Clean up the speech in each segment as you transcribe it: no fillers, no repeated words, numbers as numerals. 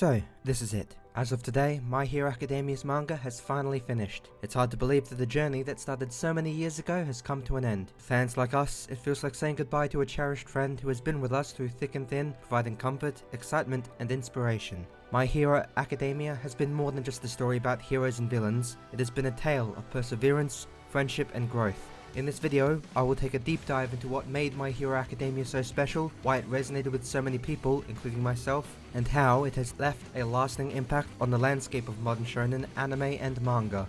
So, this is it. As of today, My Hero Academia's manga has finally finished. It's hard to believe that the journey that started so many years ago has come to an end. For fans like us, it feels like saying goodbye to a cherished friend who has been with us through thick and thin, providing comfort, excitement, and inspiration. My Hero Academia has been more than just a story about heroes and villains. It has been a tale of perseverance, friendship, and growth. In this video, I will take a deep dive into what made My Hero Academia so special, why it resonated with so many people, including myself, and how it has left a lasting impact on the landscape of modern shonen, anime, and manga.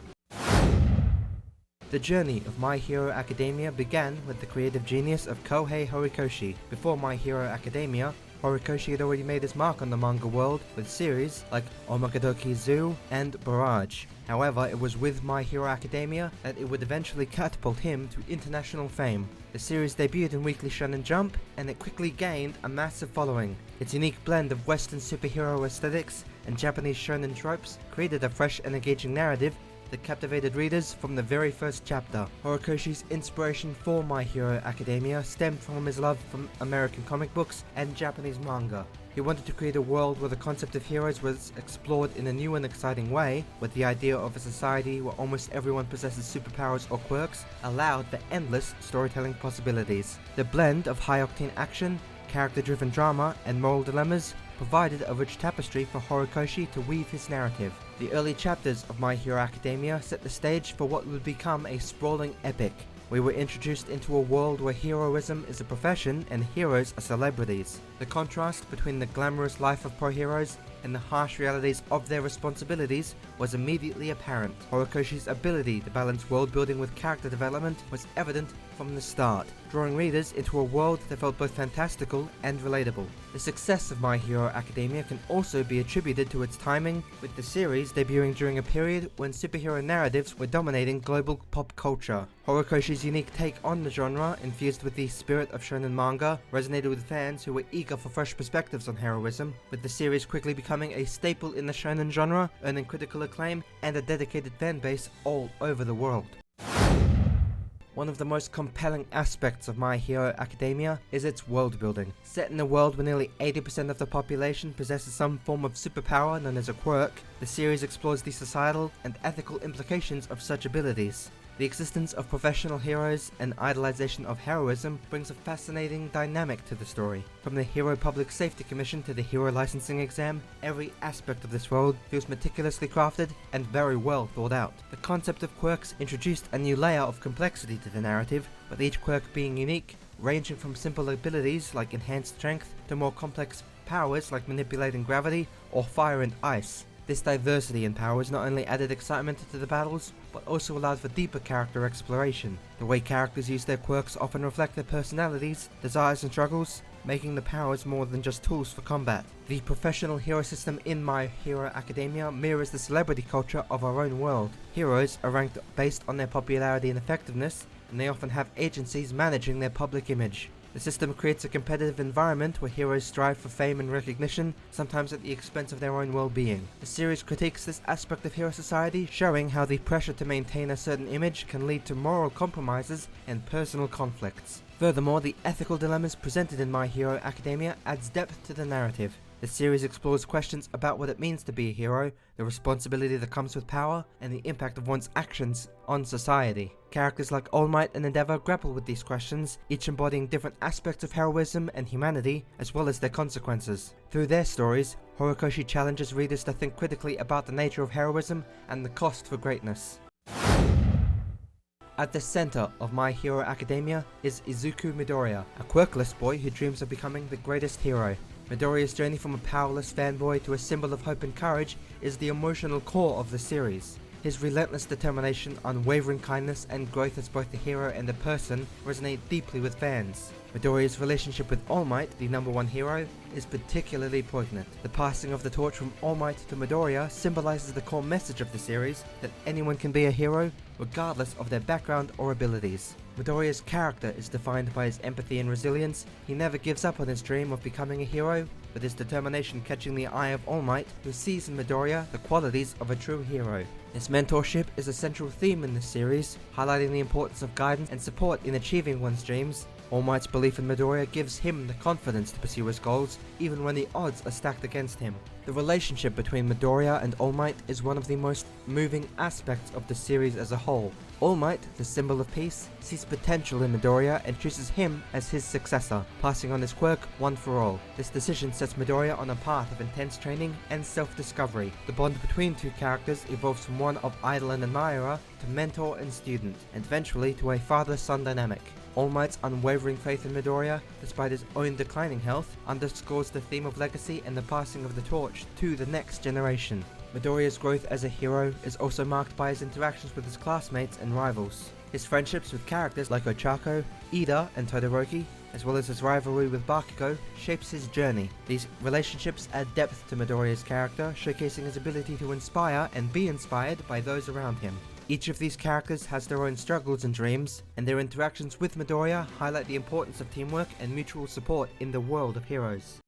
The journey of My Hero Academia began with the creative genius of Kohei Horikoshi. Before My Hero Academia, Horikoshi had already made his mark on the manga world with series like Omakadoki Zoo and Barrage. However, it was with My Hero Academia that it would eventually catapult him to international fame. The series debuted in Weekly Shonen Jump, and it quickly gained a massive following. Its unique blend of Western superhero aesthetics and Japanese shonen tropes created a fresh and engaging narrative that captivated readers from the very first chapter. Horikoshi's inspiration for My Hero Academia stemmed from his love for American comic books and Japanese manga. He wanted to create a world where the concept of heroes was explored in a new and exciting way, with the idea of a society where almost everyone possesses superpowers or quirks allowed for endless storytelling possibilities. The blend of high-octane action, character-driven drama, and moral dilemmas provided a rich tapestry for Horikoshi to weave his narrative. The early chapters of My Hero Academia set the stage for what would become a sprawling epic. We were introduced into a world where heroism is a profession and heroes are celebrities. The contrast between the glamorous life of pro heroes and the harsh realities of their responsibilities was immediately apparent. Horikoshi's ability to balance world building with character development was evident from the start, drawing readers into a world that felt both fantastical and relatable. The success of My Hero Academia can also be attributed to its timing, with the series debuting during a period when superhero narratives were dominating global pop culture. Horikoshi's unique take on the genre, infused with the spirit of shonen manga, resonated with fans who were eager for fresh perspectives on heroism, with the series quickly becoming a staple in the shonen genre, earning critical acclaim and a dedicated fanbase all over the world. One of the most compelling aspects of My Hero Academia is its world building. Set in a world where nearly 80% of the population possesses some form of superpower known as a quirk, the series explores the societal and ethical implications of such abilities. The existence of professional heroes and idolization of heroism brings a fascinating dynamic to the story. From the Hero Public Safety Commission to the Hero Licensing Exam, every aspect of this world feels meticulously crafted and very well thought out. The concept of quirks introduced a new layer of complexity to the narrative, with each quirk being unique, ranging from simple abilities like enhanced strength to more complex powers like manipulating gravity or fire and ice. This diversity in powers not only added excitement to the battles, but also allowed for deeper character exploration. The way characters use their quirks often reflect their personalities, desires, and struggles, making the powers more than just tools for combat. The professional hero system in My Hero Academia mirrors the celebrity culture of our own world. Heroes are ranked based on their popularity and effectiveness, and they often have agencies managing their public image. The system creates a competitive environment where heroes strive for fame and recognition, sometimes at the expense of their own well-being. The series critiques this aspect of hero society, showing how the pressure to maintain a certain image can lead to moral compromises and personal conflicts. Furthermore, the ethical dilemmas presented in My Hero Academia adds depth to the narrative. The series explores questions about what it means to be a hero, the responsibility that comes with power, and the impact of one's actions on society. Characters like All Might and Endeavor grapple with these questions, each embodying different aspects of heroism and humanity, as well as their consequences. Through their stories, Horikoshi challenges readers to think critically about the nature of heroism and the cost for greatness. At the center of My Hero Academia is IZUKU Midoriya, a quirkless boy who dreams of becoming the greatest hero. Midoriya's journey from a powerless fanboy to a symbol of hope and courage is the emotional core of the series. His relentless determination, unwavering kindness, and growth as both a hero and a person resonate deeply with fans. Midoriya's relationship with All Might, the #1 hero, is particularly poignant. The passing of the torch from All Might to Midoriya symbolizes the core message of the series, that anyone can be a hero, regardless of their background or abilities. Midoriya's character is defined by his empathy and resilience. He never gives up on his dream of becoming a hero, with his determination catching the eye of All Might, who sees in Midoriya the qualities of a true hero. His mentorship is a central theme in this series, highlighting the importance of guidance and support in achieving one's dreams. All Might's belief in Midoriya gives him the confidence to pursue his goals, even when the odds are stacked against him. The relationship between Midoriya and All Might is one of the most moving aspects of the series as a whole. All Might, the symbol of peace, sees potential in Midoriya and chooses him as his successor, passing on his quirk one for all. This decision sets Midoriya on a path of intense training and self-discovery. The bond between two characters evolves from one of idol and admirer to mentor and student, and eventually to a father-son dynamic. All Might's unwavering faith in Midoriya, despite his own declining health, underscores the theme of legacy and the passing of the torch to the next generation. Midoriya's growth as a hero is also marked by his interactions with his classmates and rivals. His friendships with characters like Ochako, Ida, and Todoroki, as well as his rivalry with Bakugo, shapes his journey. These relationships add depth to Midoriya's character, showcasing his ability to inspire and be inspired by those around him. Each of these characters has their own struggles and dreams, and their interactions with Midoriya highlight the importance of teamwork and mutual support in the world of heroes.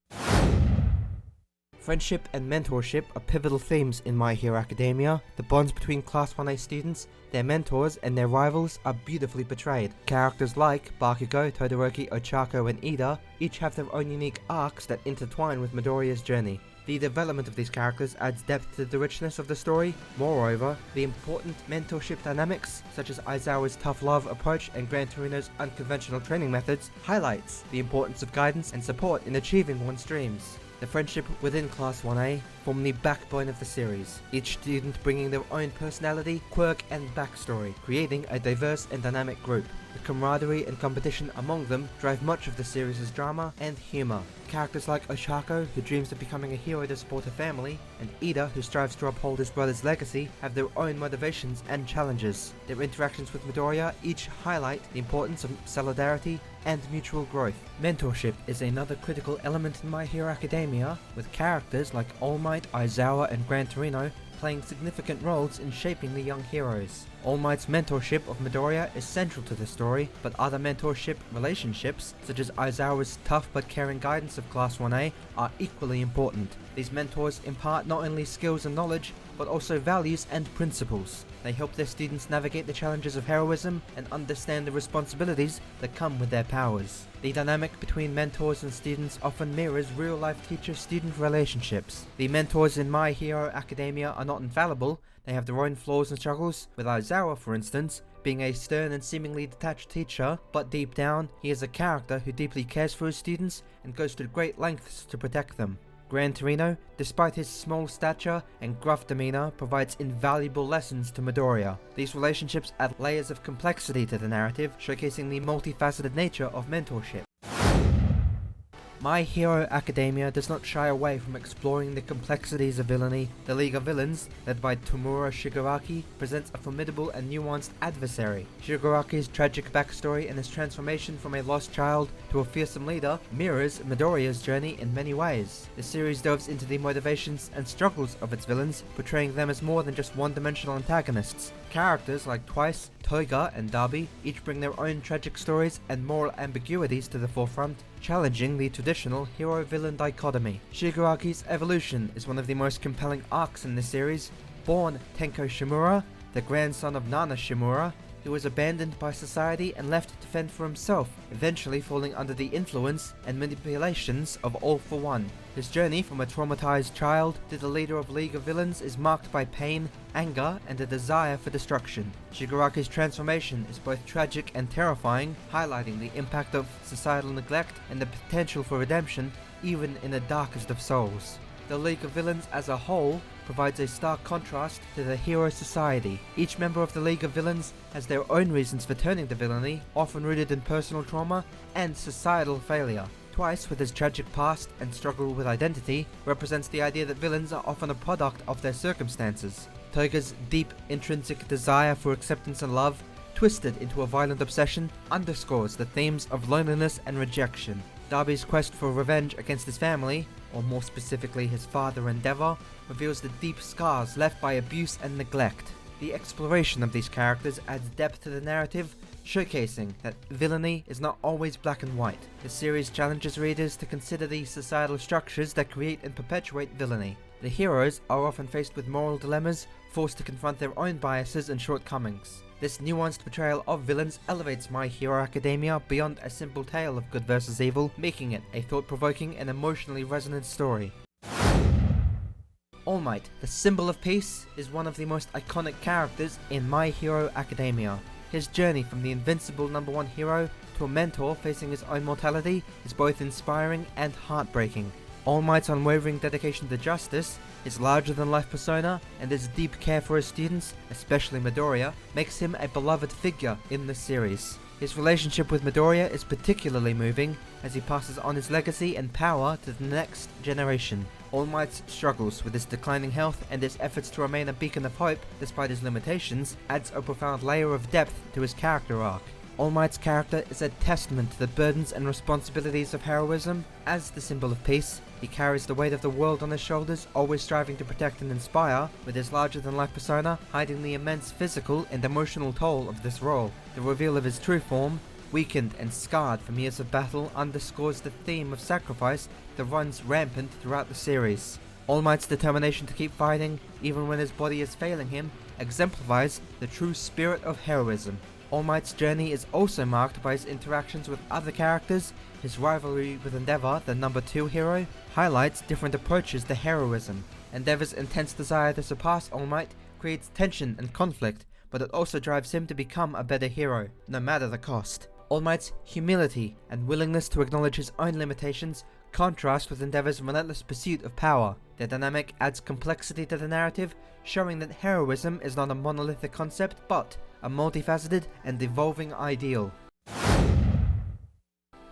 Friendship and mentorship are pivotal themes in My Hero Academia. The bonds between Class 1A students, their mentors, and their rivals are beautifully portrayed. Characters like Bakugo, Todoroki, Ochako, and Ida each have their own unique arcs that intertwine with Midoriya's journey. The development of these characters adds depth to the richness of the story. Moreover, the important mentorship dynamics, such as Aizawa's tough love approach and Gran Torino's unconventional training methods, highlights the importance of guidance and support in achieving one's dreams. The friendship within Class 1A form the backbone of the series, each student bringing their own personality, quirk, and backstory, creating a diverse and dynamic group. The camaraderie and competition among them drive much of the series' drama and humor. Characters like Ochako, who dreams of becoming a hero to support her family, and Ida, who strives to uphold his brother's legacy, have their own motivations and challenges. Their interactions with Midoriya each highlight the importance of solidarity and mutual growth. Mentorship is another critical element in My Hero Academia, with characters like All Might, Aizawa, and Gran Torino playing significant roles in shaping the young heroes. All Might's mentorship of Midoriya is central to the story, but other mentorship relationships, such as Aizawa's tough but caring guidance of Class 1A, are equally important. These mentors impart not only skills and knowledge, but also values and principles. They help their students navigate the challenges of heroism and understand the responsibilities that come with their powers. The dynamic between mentors and students often mirrors real-life teacher-student relationships. The mentors in My Hero Academia are not infallible. They have their own flaws and struggles, with Aizawa, for instance, being a stern and seemingly detached teacher, but deep down, he is a character who deeply cares for his students and goes to great lengths to protect them. Gran Torino, despite his small stature and gruff demeanor, provides invaluable lessons to Midoriya. These relationships add layers of complexity to the narrative, showcasing the multifaceted nature of mentorship. My Hero Academia does not shy away from exploring the complexities of villainy. The League of Villains, led by Tomura Shigaraki, presents a formidable and nuanced adversary. Shigaraki's tragic backstory and his transformation from a lost child to a fearsome leader mirrors Midoriya's journey in many ways. The series delves into the motivations and struggles of its villains, portraying them as more than just one-dimensional antagonists. Characters like Twice, Toiga, and Darby each bring their own tragic stories and moral ambiguities to the forefront, challenging the traditional hero-villain dichotomy. Shigaraki's evolution is one of the most compelling arcs in the series. Born Tenko Shimura, the grandson of Nana Shimura, he was abandoned by society and left to fend for himself, eventually falling under the influence and manipulations of All For One. His journey from a traumatized child to the leader of League of Villains is marked by pain, anger, and a desire for destruction. Shigaraki's transformation is both tragic and terrifying, highlighting the impact of societal neglect and the potential for redemption even in the darkest of souls. The League of Villains as a whole provides a stark contrast to the hero society. Each member of the League of Villains has their own reasons for turning to villainy, often rooted in personal trauma and societal failure. Twice, with his tragic past and struggle with identity, represents the idea that villains are often a product of their circumstances. Toga's deep intrinsic desire for acceptance and love, twisted into a violent obsession, underscores the themes of loneliness and rejection. Darby's quest for revenge against his family, or more specifically his father Endeavor, reveals the deep scars left by abuse and neglect. The exploration of these characters adds depth to the narrative, showcasing that villainy is not always black and white. The series challenges readers to consider the societal structures that create and perpetuate villainy. The heroes are often faced with moral dilemmas, forced to confront their own biases and shortcomings. This nuanced portrayal of villains elevates My Hero Academia beyond a simple tale of good versus evil, making it a thought-provoking and emotionally resonant story. All Might, the symbol of peace, is one of the most iconic characters in My Hero Academia. His journey from the invincible #1 hero to a mentor facing his own mortality is both inspiring and heartbreaking. All Might's unwavering dedication to justice, his larger-than-life persona, and his deep care for his students, especially Midoriya, makes him a beloved figure in the series. His relationship with Midoriya is particularly moving, as he passes on his legacy and power to the next generation. All Might's struggles with his declining health and his efforts to remain a beacon of hope despite his limitations adds a profound layer of depth to his character arc. All Might's character is a testament to the burdens and responsibilities of heroism. As the symbol of peace, he carries the weight of the world on his shoulders, always striving to protect and inspire, with his larger-than-life persona hiding the immense physical and emotional toll of this role. The reveal of his true form, weakened and scarred from years of battle, underscores the theme of sacrifice that runs rampant throughout the series. All Might's determination to keep fighting, even when his body is failing him, exemplifies the true spirit of heroism. All Might's journey is also marked by his interactions with other characters. His rivalry with Endeavor, the #2 hero, highlights different approaches to heroism. Endeavor's intense desire to surpass All Might creates tension and conflict, but it also drives him to become a better hero, no matter the cost. All Might's humility and willingness to acknowledge his own limitations contrast with Endeavor's relentless pursuit of power. Their dynamic adds complexity to the narrative, showing that heroism is not a monolithic concept, but a multifaceted and evolving ideal.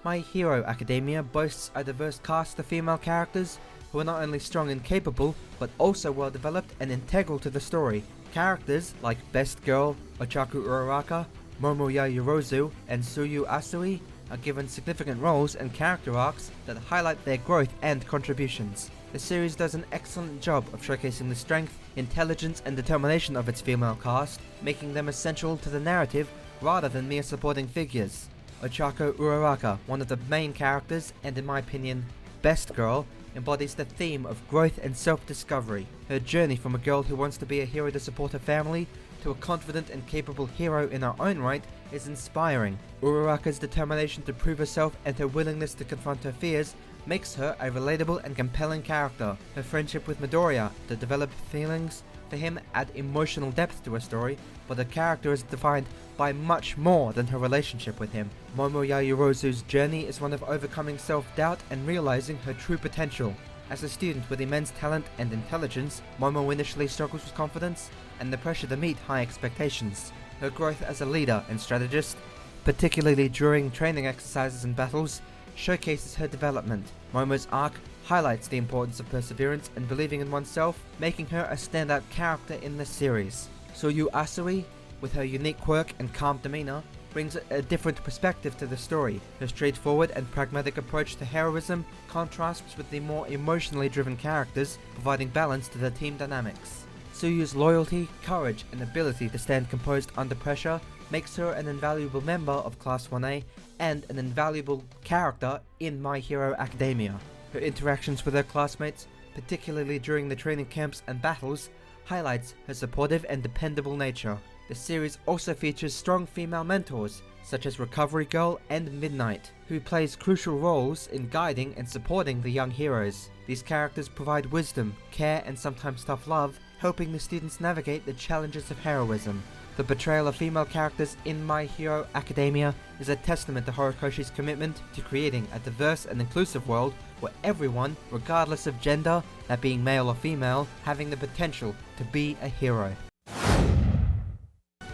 My Hero Academia boasts a diverse cast of female characters who are not only strong and capable, but also well developed and integral to the story. Characters like Best Girl, Ochaku Uraraka, Momo Yayorozu, and Tsuyu Asui are given significant roles and character arcs that highlight their growth and contributions. The series does an excellent job of showcasing the strength, intelligence, and determination of its female cast, making them essential to the narrative rather than mere supporting figures. Ochako Uraraka, one of the main characters, and in my opinion, Best Girl, embodies the theme of growth and self-discovery. Her journey from a girl who wants to be a hero to support her family to a confident and capable hero in her own right is inspiring. Uraraka's determination to prove herself and her willingness to confront her fears makes her a relatable and compelling character. Her friendship with Midoriya, the developed feelings for him add emotional depth to her story, but her character is defined by much more than her relationship with him. Momo Yayorozu's journey is one of overcoming self-doubt and realizing her true potential. As a student with immense talent and intelligence, Momo initially struggles with confidence and the pressure to meet high expectations. Her growth as a leader and strategist, particularly during training exercises and battles, showcases her development. Momo's arc highlights the importance of perseverance and believing in oneself, making her a standout character in the series. Tsuyu Asui, with her unique quirk and calm demeanor, brings a different perspective to the story. Her straightforward and pragmatic approach to heroism contrasts with the more emotionally driven characters, providing balance to the team dynamics. Tsuyu's loyalty, courage, and ability to stand composed under pressure makes her an invaluable member of Class 1A and an invaluable character in My Hero Academia. Her interactions with her classmates, particularly during the training camps and battles, highlights her supportive and dependable nature. The series also features strong female mentors, such as Recovery Girl and Midnight, who plays crucial roles in guiding and supporting the young heroes. These characters provide wisdom, care, and sometimes tough love, helping the students navigate the challenges of heroism. The portrayal of female characters in My Hero Academia is a testament to Horikoshi's commitment to creating a diverse and inclusive world where everyone, regardless of gender, that being male or female, having the potential to be a hero.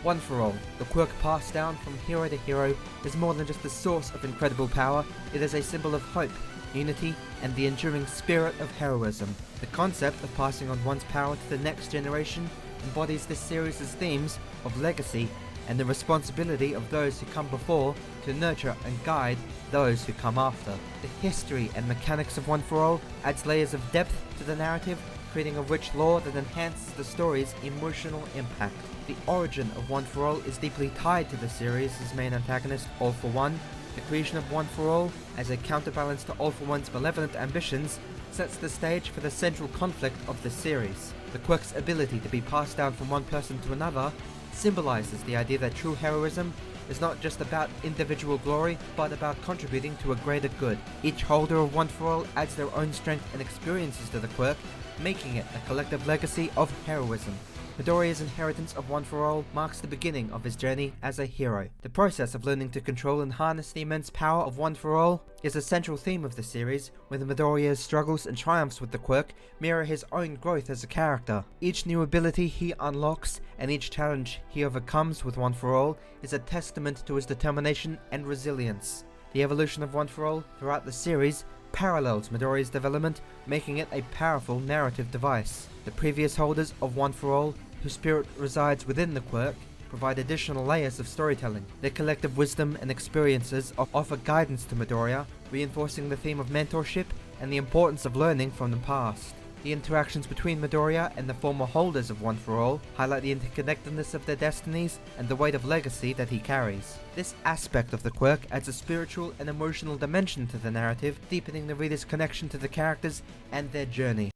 One for All, the quirk passed down from hero to hero, is more than just a source of incredible power. It is a symbol of hope, unity, and the enduring spirit of heroism. The concept of passing on one's power to the next generation embodies this series' themes of legacy and the responsibility of those who come before to nurture and guide those who come after. The history and mechanics of One for All adds layers of depth to the narrative, creating a rich lore that enhances the story's emotional impact. The origin of One for All is deeply tied to the series' main antagonist, All for One. The creation of One for All, as a counterbalance to All for One's malevolent ambitions, sets the stage for the central conflict of the series. The quirk's ability to be passed down from one person to another symbolizes the idea that true heroism is not just about individual glory, but about contributing to a greater good. Each holder of One For All adds their own strength and experiences to the quirk, making it a collective legacy of heroism. Midoriya's inheritance of One For All marks the beginning of his journey as a hero. The process of learning to control and harness the immense power of One For All is a central theme of the series, where Midoriya's struggles and triumphs with the quirk mirror his own growth as a character. Each new ability he unlocks and each challenge he overcomes with One For All is a testament to his determination and resilience. The evolution of One For All throughout the series parallels Midoriya's development, making it a powerful narrative device. The previous holders of One For All, whose spirit resides within the quirk, provide additional layers of storytelling. Their collective wisdom and experiences offer guidance to Midoriya, reinforcing the theme of mentorship and the importance of learning from the past. The interactions between Midoriya and the former holders of One For All highlight the interconnectedness of their destinies and the weight of legacy that he carries. This aspect of the quirk adds a spiritual and emotional dimension to the narrative, deepening the reader's connection to the characters and their journey.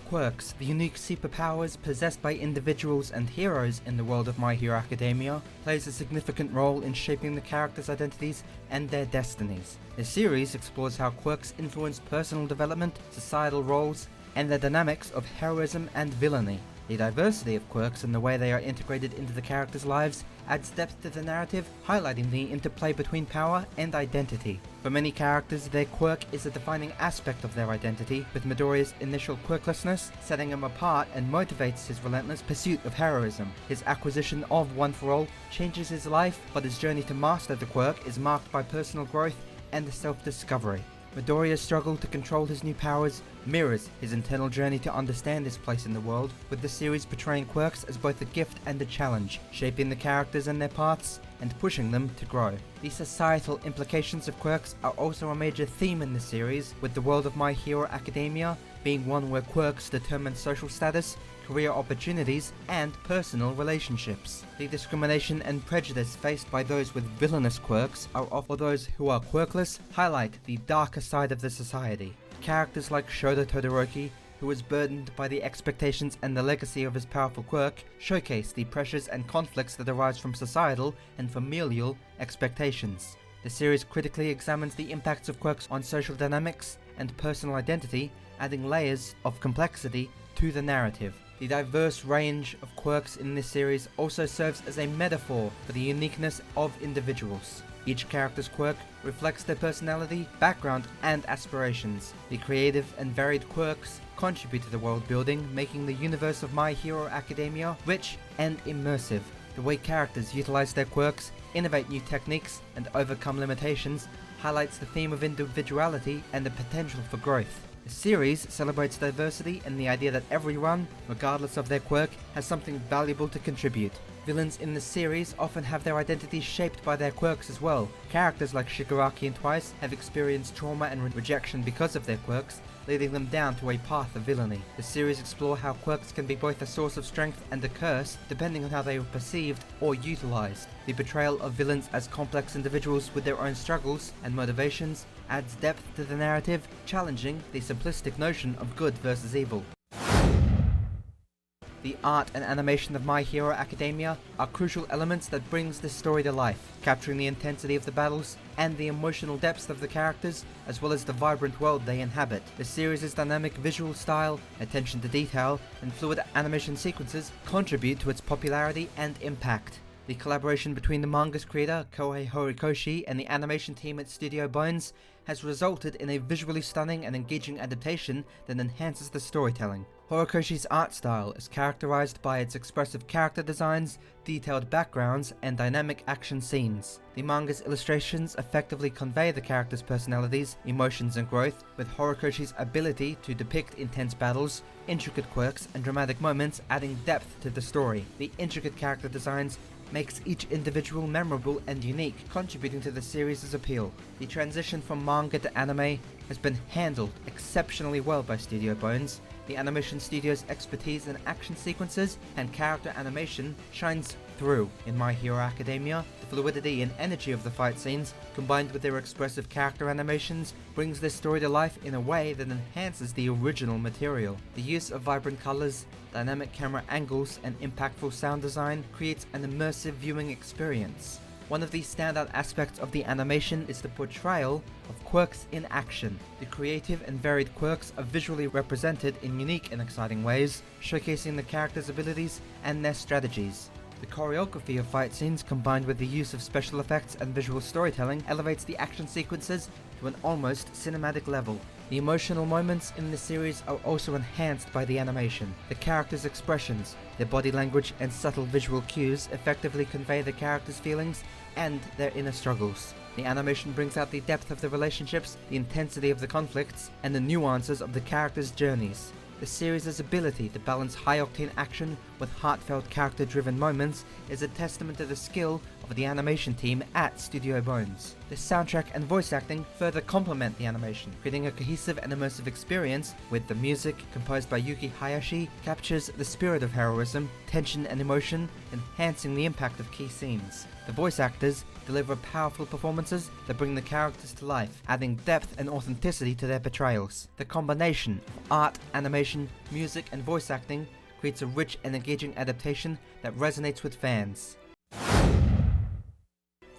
Quirks, the unique superpowers possessed by individuals and heroes in the world of My Hero Academia, plays a significant role in shaping the characters' identities and their destinies. The series explores how quirks influence personal development, societal roles, and the dynamics of heroism and villainy. The diversity of quirks and the way they are integrated into the characters' lives adds depth to the narrative, highlighting the interplay between power and identity. For many characters, their quirk is a defining aspect of their identity, with Midoriya's initial quirklessness setting him apart and motivates his relentless pursuit of heroism. His acquisition of One For All changes his life, but his journey to master the quirk is marked by personal growth and self-discovery. Midoriya's struggle to control his new powers mirrors his internal journey to understand his place in the world, with the series portraying quirks as both a gift and a challenge, shaping the characters and their paths and pushing them to grow. The societal implications of quirks are also a major theme in the series, with the world of My Hero Academia being one where quirks determine social status, career opportunities, and personal relationships. The discrimination and prejudice faced by those with villainous quirks or those who are quirkless highlight the darker side of the society. Characters like Shoda Todoroki, who is burdened by the expectations and the legacy of his powerful quirk, showcase the pressures and conflicts that arise from societal and familial expectations. The series critically examines the impacts of quirks on social dynamics and personal identity, adding layers of complexity to the narrative. The diverse range of quirks in this series also serves as a metaphor for the uniqueness of individuals. Each character's quirk reflects their personality, background, and aspirations. The creative and varied quirks contribute to the world building, making the universe of My Hero Academia rich and immersive. The way characters utilize their quirks, innovate new techniques, and overcome limitations highlights the theme of individuality and the potential for growth. The series celebrates diversity and the idea that everyone, regardless of their quirk, has something valuable to contribute. Villains in the series often have their identities shaped by their quirks as well. Characters like Shigaraki and Twice have experienced trauma and rejection because of their quirks, leading them down to a path of villainy. The series explore how quirks can be both a source of strength and a curse, depending on how they are perceived or utilized. The portrayal of villains as complex individuals with their own struggles and motivations adds depth to the narrative, challenging the simplistic notion of good versus evil. The art and animation of My Hero Academia are crucial elements that brings this story to life, capturing the intensity of the battles and the emotional depths of the characters, as well as the vibrant world they inhabit. The series' dynamic visual style, attention to detail, and fluid animation sequences contribute to its popularity and impact. The collaboration between the manga's creator, Kohei Horikoshi, and the animation team at Studio Bones has resulted in a visually stunning and engaging adaptation that enhances the storytelling. Horikoshi's art style is characterized by its expressive character designs, detailed backgrounds, and dynamic action scenes. The manga's illustrations effectively convey the characters' personalities, emotions, and growth, with Horikoshi's ability to depict intense battles, intricate quirks, and dramatic moments adding depth to the story. The intricate character designs makes each individual memorable and unique, contributing to the series' appeal. The transition from manga to anime has been handled exceptionally well by Studio Bones. The animation studio's expertise in action sequences and character animation shines through. In My Hero Academia, the fluidity and energy of the fight scenes, combined with their expressive character animations, brings this story to life in a way that enhances the original material. The use of vibrant colors, dynamic camera angles, and impactful sound design creates an immersive viewing experience. One of the standout aspects of the animation is the portrayal of Quirks in action. The creative and varied Quirks are visually represented in unique and exciting ways, showcasing the characters' abilities and their strategies. The choreography of fight scenes, combined with the use of special effects and visual storytelling, elevates the action sequences to an almost cinematic level. The emotional moments in the series are also enhanced by the animation. The characters' expressions, their body language, and subtle visual cues effectively convey the characters' feelings and their inner struggles. The animation brings out the depth of the relationships, the intensity of the conflicts, and the nuances of the characters' journeys. The series' ability to balance high-octane action with heartfelt character-driven moments is a testament to the skill of the animation team at Studio Bones. The soundtrack and voice acting further complement the animation, creating a cohesive and immersive experience, with the music, composed by Yuki Hayashi, captures the spirit of heroism, tension and emotion, enhancing the impact of key scenes. The voice actors deliver powerful performances that bring the characters to life, adding depth and authenticity to their portrayals. The combination of art, animation, music, and voice acting creates a rich and engaging adaptation that resonates with fans.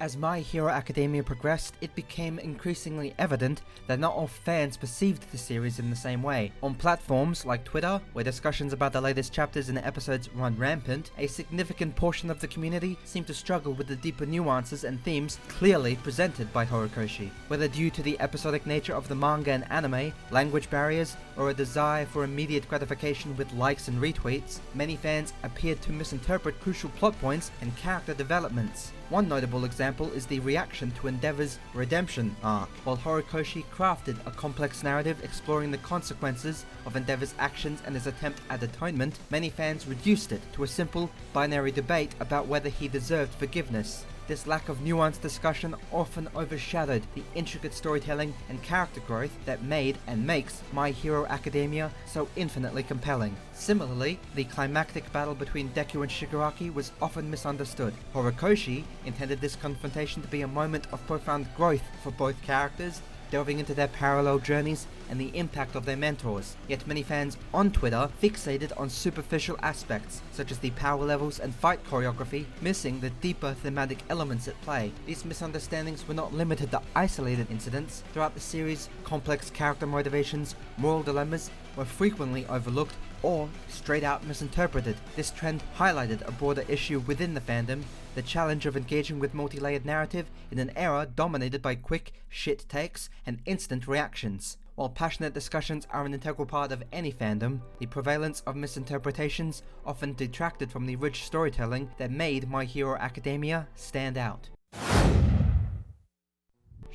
As My Hero Academia progressed, it became increasingly evident that not all fans perceived the series in the same way. On platforms like Twitter, where discussions about the latest chapters and episodes run rampant, a significant portion of the community seemed to struggle with the deeper nuances and themes clearly presented by Horikoshi. Whether due to the episodic nature of the manga and anime, language barriers, or a desire for immediate gratification with likes and retweets, many fans appeared to misinterpret crucial plot points and character developments. One notable example is the reaction to Endeavor's redemption arc. While Horikoshi crafted a complex narrative exploring the consequences of Endeavor's actions and his attempt at atonement, many fans reduced it to a simple, binary debate about whether he deserved forgiveness. This lack of nuanced discussion often overshadowed the intricate storytelling and character growth that made and makes My Hero Academia so infinitely compelling. Similarly, the climactic battle between Deku and Shigaraki was often misunderstood. Horikoshi intended this confrontation to be a moment of profound growth for both characters, delving into their parallel journeys and the impact of their mentors. Yet many fans on Twitter fixated on superficial aspects, such as the power levels and fight choreography, missing the deeper thematic elements at play. These misunderstandings were not limited to isolated incidents. Throughout the series, complex character motivations, moral dilemmas were frequently overlooked or straight out misinterpreted. This trend highlighted a broader issue within the fandom, the challenge of engaging with multi-layered narrative in an era dominated by quick shit takes and instant reactions. While passionate discussions are an integral part of any fandom, the prevalence of misinterpretations often detracted from the rich storytelling that made My Hero Academia stand out.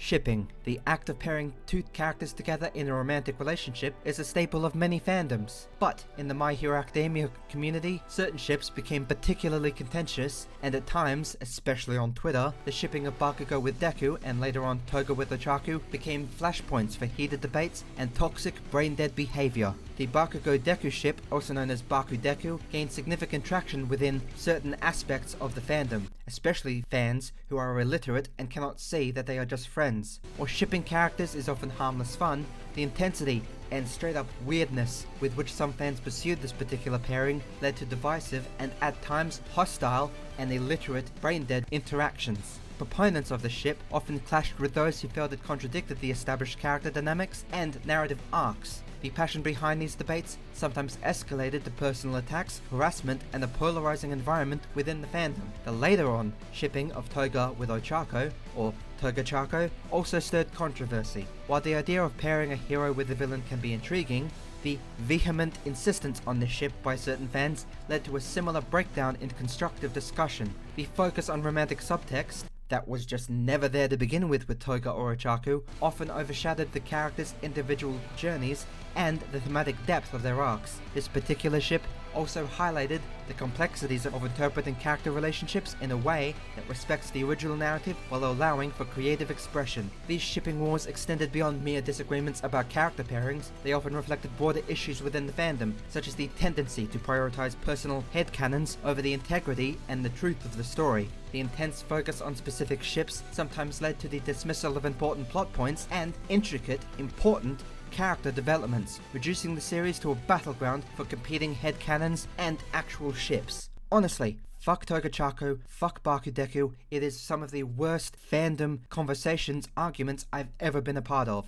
Shipping, the act of pairing two characters together in a romantic relationship, is a staple of many fandoms. But in the My Hero Academia community, certain ships became particularly contentious, and at times, especially on Twitter, the shipping of Bakugo with Deku and later on Toga with Ochaku became flashpoints for heated debates and toxic brain-dead behavior. The Bakugo-Deku ship, also known as Baku-Deku, gained significant traction within certain aspects of the fandom, especially fans who are illiterate and cannot see that they are just friends. While shipping characters is often harmless fun, the intensity and straight-up weirdness with which some fans pursued this particular pairing led to divisive and at times hostile and illiterate brain-dead interactions. Proponents of the ship often clashed with those who felt it contradicted the established character dynamics and narrative arcs. The passion behind these debates sometimes escalated to personal attacks, harassment, and a polarizing environment within the fandom. The later on shipping of Toga with Ochako, or Toga-Chako, also stirred controversy. While the idea of pairing a hero with a villain can be intriguing, the vehement insistence on this ship by certain fans led to a similar breakdown in constructive discussion. The focus on romantic subtext that was just never there to begin with Toga or Ochaku often overshadowed the characters' individual journeys and the thematic depth of their arcs. This particular ship also highlighted the complexities of interpreting character relationships in a way that respects the original narrative while allowing for creative expression. These shipping wars extended beyond mere disagreements about character pairings. They often reflected broader issues within the fandom, such as the tendency to prioritize personal headcanons over the integrity and the truth of the story. The intense focus on specific ships sometimes led to the dismissal of important plot points and intricate, important character developments, reducing the series to a battleground for competing headcanons and actual ships. Honestly, fuck Togachaku, fuck Bakudeku, it is some of the worst fandom conversations, arguments I've ever been a part of.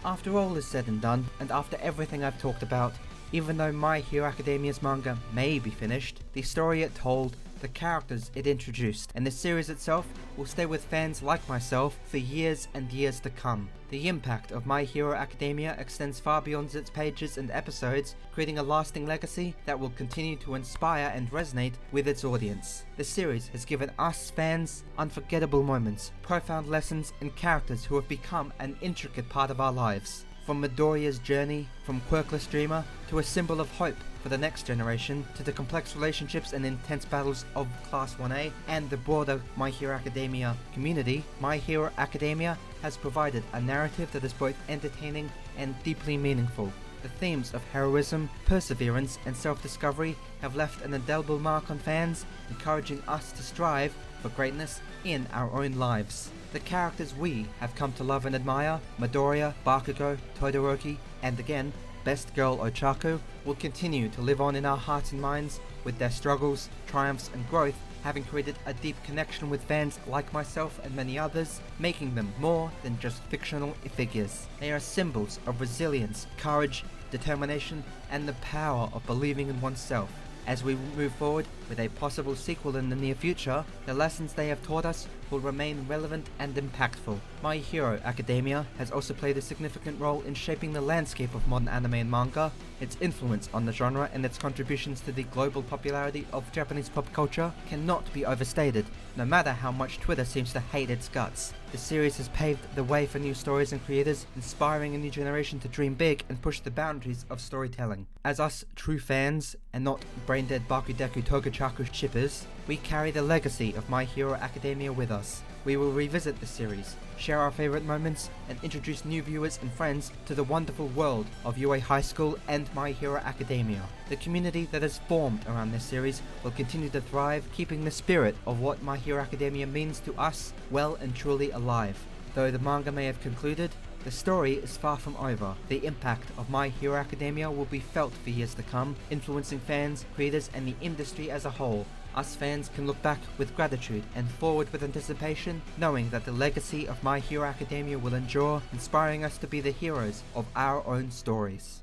After all is said and done, and after everything I've talked about, even though My Hero Academia's manga may be finished, the story it told, the characters it introduced, and the series itself will stay with fans like myself for years and years to come. The impact of My Hero Academia extends far beyond its pages and episodes, creating a lasting legacy that will continue to inspire and resonate with its audience. The series has given us fans unforgettable moments, profound lessons, and characters who have become an intricate part of our lives. From Midoriya's journey, from Quirkless Dreamer, to a symbol of hope for the next generation, to the complex relationships and intense battles of Class 1A and the broader My Hero Academia community, My Hero Academia has provided a narrative that is both entertaining and deeply meaningful. The themes of heroism, perseverance, and self-discovery have left an indelible mark on fans, encouraging us to strive for greatness in our own lives. The characters we have come to love and admire, Midoriya, Bakugo, Todoroki, and again, Best Girl Ochaku, will continue to live on in our hearts and minds, with their struggles, triumphs, and growth having created a deep connection with fans like myself and many others, making them more than just fictional figures. They are symbols of resilience, courage, determination, and the power of believing in oneself. As we move forward with a possible sequel in the near future, the lessons they have taught us will remain relevant and impactful. My Hero Academia has also played a significant role in shaping the landscape of modern anime and manga. Its influence on the genre and its contributions to the global popularity of Japanese pop culture cannot be overstated, no matter how much Twitter seems to hate its guts. The series has paved the way for new stories and creators, inspiring a new generation to dream big and push the boundaries of storytelling. As us true fans, and not brain-dead Bakudeku Togachaku shippers, we carry the legacy of My Hero Academia with us. We will revisit the series, share our favorite moments, and introduce new viewers and friends to the wonderful world of UA High School and My Hero Academia. The community that has formed around this series will continue to thrive, keeping the spirit of what My Hero Academia means to us well and truly alive. Though the manga may have concluded, the story is far from over. The impact of My Hero Academia will be felt for years to come, influencing fans, creators, and the industry as a whole. Us fans can look back with gratitude and forward with anticipation, knowing that the legacy of My Hero Academia will endure, inspiring us to be the heroes of our own stories.